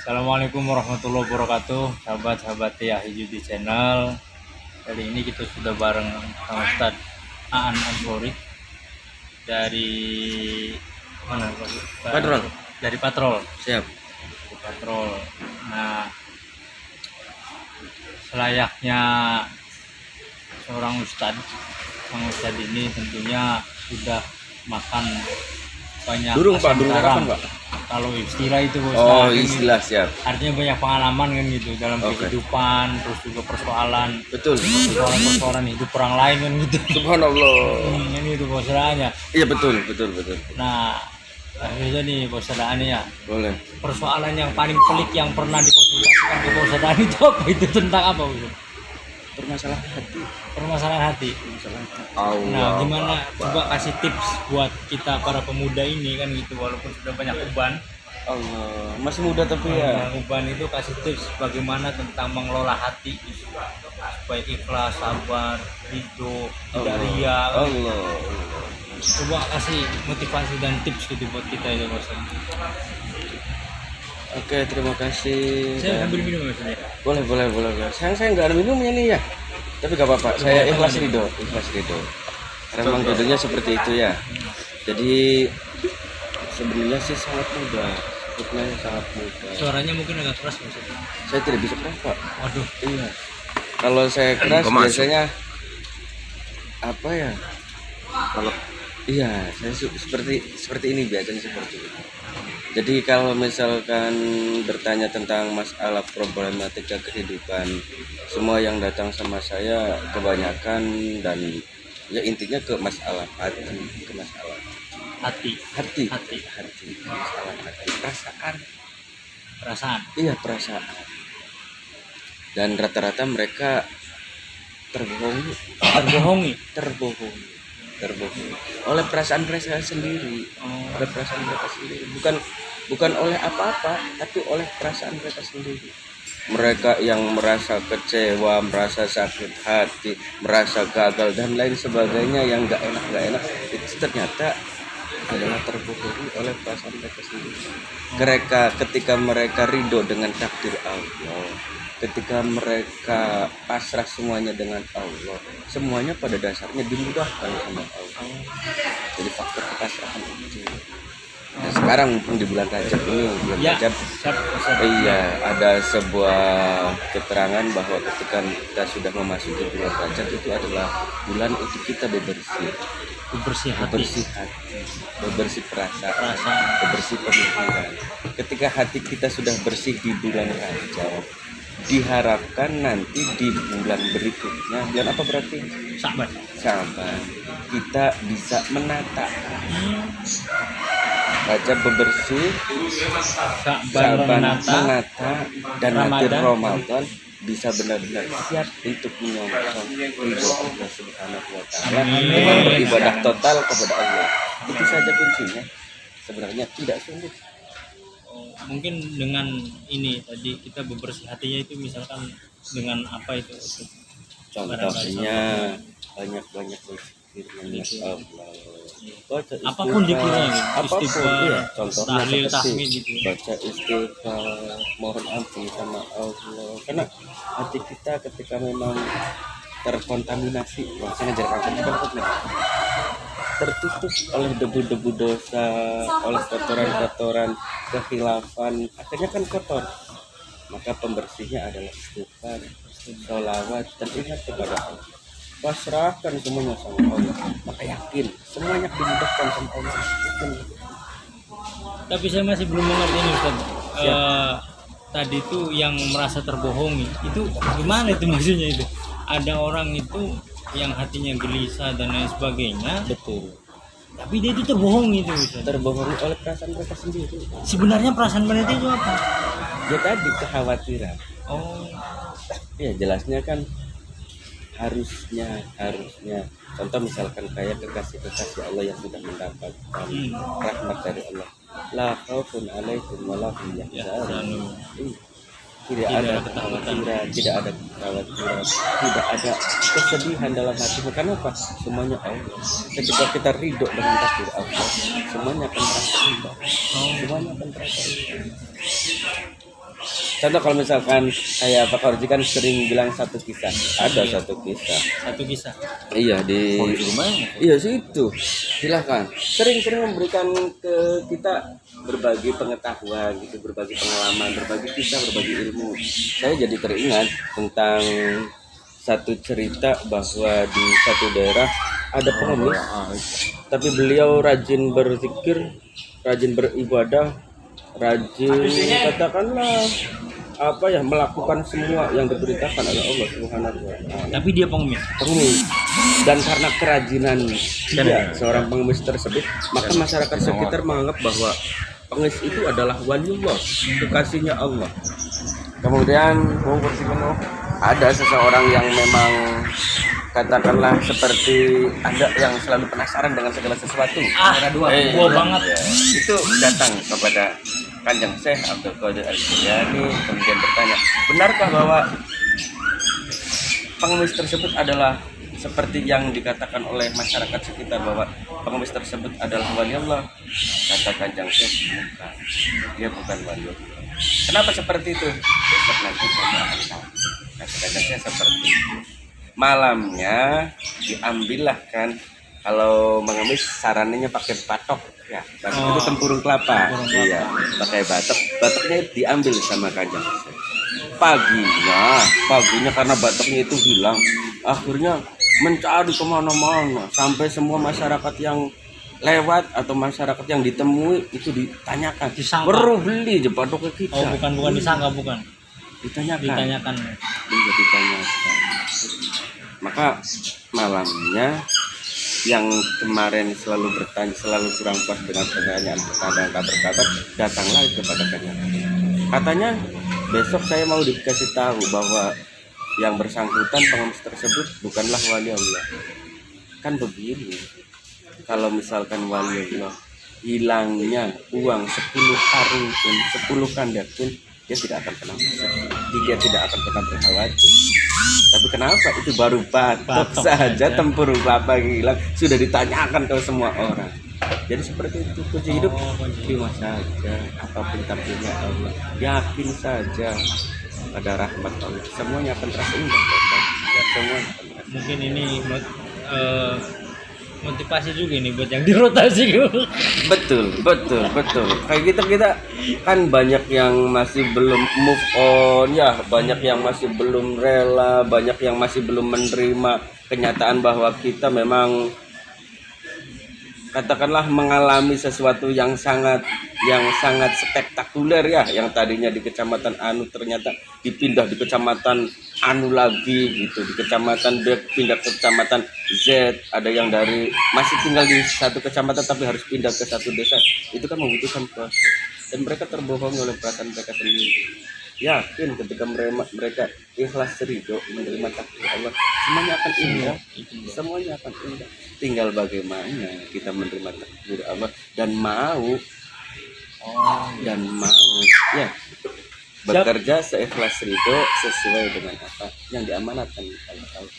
Assalamualaikum warahmatullahi wabarakatuh, sahabat-sahabat Yahya di channel. Kali ini kita sudah bareng sama Ustadz Aan Ansori dari mana? Patrol. Dari Patrol. Siap. Dari Patrol. Nah, selayaknya seorang Ustadz ini tentunya sudah makan banyak Durung Pak, asam durung garam. kapan Pak? Kalau istilah itu Bos, Oh, kan istilah siap. artinya banyak pengalaman kan gitu dalam Oke. kehidupan, terus juga persoalan Betul. hidup orang lain kan gitu. Subhanallah. Ini itu bosannya. Iya betul. Nah, akhirnya nih bosannya ya. Boleh. Persoalan yang paling pelik yang pernah dikonsultasikan ke bosannya itu apa? Itu tentang apa Bos? Permasalahan hati. Permasalahan hati. Allah. Nah, gimana coba kasih tips buat kita para pemuda ini kan gitu, walaupun sudah banyak uban. Allah. Masih muda tapi ya. Uban itu kasih tips bagaimana tentang mengelola hati gitu, supaya ikhlas, sabar, ridho, tidak ria. Allah. Coba kasih motivasi dan tips gitu buat kita itu Bos. Oke, terima kasih. Saya ambil minum Mas ya. Boleh. Saya nggak ada minumnya nih ya. Tapi gak apa-apa. Saya ikhlas ridho. Karena memang jodohnya seperti itu ya. Jadi sebenarnya sih sangat mudah. Sebenarnya sangat mudah. Suaranya mungkin agak keras Mas. Saya tidak bisa keras Pak. Waduh, Iya. Kalau saya keras biasanya apa ya? Kalau iya, saya seperti ini biasanya seperti itu. Jadi kalau misalkan bertanya tentang masalah problematika kehidupan, semua yang datang sama saya kebanyakan dan ya intinya ke masalah hati, hati, masalah hati, perasaan. iya perasaan. Dan rata-rata mereka terbohongi oleh perasaan mereka sendiri, bukan oleh apa-apa, tapi oleh perasaan mereka sendiri. Mereka yang merasa kecewa, merasa sakit hati, merasa gagal dan lain sebagainya yang nggak enak itu ternyata adalah terbohongi oleh perasaan mereka sendiri. Ketika mereka ridho dengan takdir Allah, ketika mereka pasrah semuanya dengan Allah, semuanya pada dasarnya dimudahkan sama Allah. Jadi faktor kepasrahan itu. Nah, sekarang mumpung di bulan Rajab ini, iya, ada sebuah keterangan bahwa ketika kita sudah memasuki bulan Rajab itu adalah bulan untuk kita bersih hati, bersih perasaan, bersih pemikiran. Ketika hati kita sudah bersih di bulan Rajab, diharapkan nanti di bulan berikutnya, bulan apa berarti? Sabar, kita bisa menata. Rajab bebersih, Syaban menata, dan nanti Ramadan bisa benar-benar siap untuk menyongsong ridho Allah Subhanahu wa Ta'ala dengan beribadah total kepada Allah. Itu saja kuncinya. Sebenarnya tidak sulit. Mungkin dengan ini tadi kita bebersih hatinya itu misalkan dengan apa itu? Contohnya banyak berzikir mengingat Allah. Baca Apapun dikiranya, istighfar, contohnya tahlil, seperti tahmid gitu. baca istighfar, mohon ampun sama Allah. Karena hati kita ketika memang terkontaminasi, maksudnya tertutup oleh debu-debu dosa, oleh kotoran-kotoran kekhilafan, akhirnya kan kotor. Maka pembersihnya adalah istighfar, sholawat, dan ingat kepada Allah. Pasrahkan semuanya sama Allah. Maka yakin semuanya dimudahkan sama Allah. Tapi saya masih belum mengerti ini Ustaz. Tadi itu yang merasa terbohongi itu gimana itu maksudnya itu? Ada orang itu yang hatinya gelisah dan lain sebagainya. Betul. Tapi dia itu terbohongi itu Ustaz. Terbohongi oleh perasaan mereka sendiri. Sebenarnya perasaan mereka itu apa? Ya tadi kekhawatiran. Oh, Ya jelasnya kan harusnya contoh misalkan kayak kekasih Allah yang sudah mendapatkan rahmat dari Allah, la khaufun alaikum wa la hum yahzanun. Tidak ada kekhawatiran, tidak ada kesedihan dalam hatimu. Kenapa? Semuanya Allah. Ketika kita ridho dengan takdir Allah, semuanya akan terasa indah. Contoh kalau misalkan kayak Pak Korji kan sering bilang satu kisah, ada satu kisah. Satu kisah. Iya di rumahnya. iya situ. Silahkan. Sering-sering memberikan ke kita berbagi pengetahuan gitu, berbagi pengalaman, berbagi kisah, berbagi ilmu. Saya jadi teringat tentang satu cerita bahwa di satu daerah ada pengemis, tapi beliau rajin berzikir, rajin beribadah, rajin katakanlah apa ya melakukan semua yang diperintahkan oleh Allah Subhanahu wa taala. Tapi dia pengemis. Pengemis, dan karena kerajinan dia seorang pengemis tersebut, maka masyarakat sekitar menganggap bahwa pengemis itu adalah waliullah, kekasihnya Allah. Kemudian ada seseorang yang memang katakanlah seperti Anda yang selalu penasaran dengan segala sesuatu. Gua banget. Itu datang kepada Kanjeng Syekh Abdul Qadir Al-Jilani, kemudian bertanya, benarkah bahwa pengemis tersebut adalah seperti yang dikatakan oleh masyarakat sekitar bahwa pengemis tersebut adalah wali Allah? Kata Kanjeng Syekh, bukan, dia bukan wali Allah. Kenapa seperti itu? Besok nanti saya akan tahu. Kata Kanjeng Syekh seperti itu. Malamnya diambillah kan, kalau mengemis sarannya pakai batok ya, batok itu tempurung kelapa. Iya, pakai batoknya diambil sama Kanjeng. Paginya karena batoknya itu hilang, akhirnya mencari kemana-mana sampai semua masyarakat yang lewat atau masyarakat yang ditemui itu ditanyakan, baru beli je batoknya kita. Oh, bukan disangka, bukan. Ditanyakan. Iya, ditanyakan. Maka malamnya yang kemarin selalu bertanya, selalu kurang puas dengan pertanyaan kabar, datanglah kepada Kanjeng. Katanya besok saya mau dikasih tahu bahwa yang bersangkutan pengemis tersebut bukanlah wali Allah. Kan begini, kalau misalkan wali Allah hilangnya uang 10 karung pun, 10 kanda pun, dia tidak akan pernah bersedih, dia tidak akan pernah berkhawatir. Tapi kenapa itu baru batok saja tempurung kelapa hilang sudah ditanyakan ke semua orang. Jadi seperti itu kunci hidup, terima saja apapun takdirnya Allah, yakin saja pada rahmat Allah, semuanya akan terasa indah. Semuanya akan terasa. Mungkin ini motivasi juga ini buat yang dirotasi. Betul. Kayak kita kan banyak yang masih belum move on ya, banyak yang masih belum rela, banyak yang masih belum menerima kenyataan bahwa kita memang katakanlah mengalami sesuatu yang sangat spektakuler ya, yang tadinya di kecamatan Anu ternyata dipindah di kecamatan Anu lagi gitu, di kecamatan B pindah ke kecamatan Z, ada yang dari masih tinggal di satu kecamatan tapi harus pindah ke satu desa. Itu kan membutuhkan proses, dan mereka terbohongi oleh perasaan mereka sendiri. Yakin ketika mereka ikhlas ridho menerima takdir Allah, semuanya akan indah, semuanya akan indah. Tinggal bagaimana kita menerima takdir Allah dan mau ya bekerja seikhlas ridho sesuai dengan apa yang diamanatkan oleh Allah.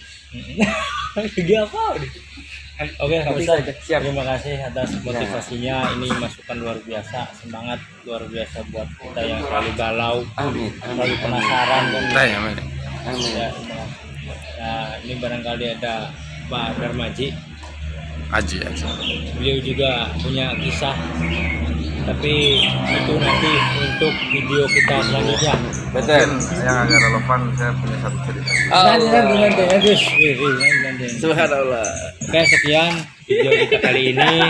Oke, Kak Bisa, Ustaz, siap. terima kasih atas motivasinya. Ini masukan luar biasa, semangat luar biasa buat kita yang selalu galau, Amin. selalu penasaran. Amin. Ya, ini barangkali ada Pak Darmaji. Aji. Beliau juga punya kisah, tapi itu nanti untuk video kita selanjutnya. Betul. Yang agak relevan, saya punya satu cerita. Nanti. Subhanallah. Oke, sekian video kita kali ini.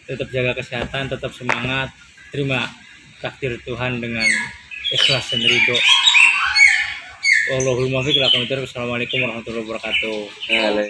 Tetap jaga kesehatan, tetap semangat, terima takdir Tuhan dengan ikhlas dan ridho. Wallahul muwaffiq. Assalamualaikum warahmatullahi wabarakatuh.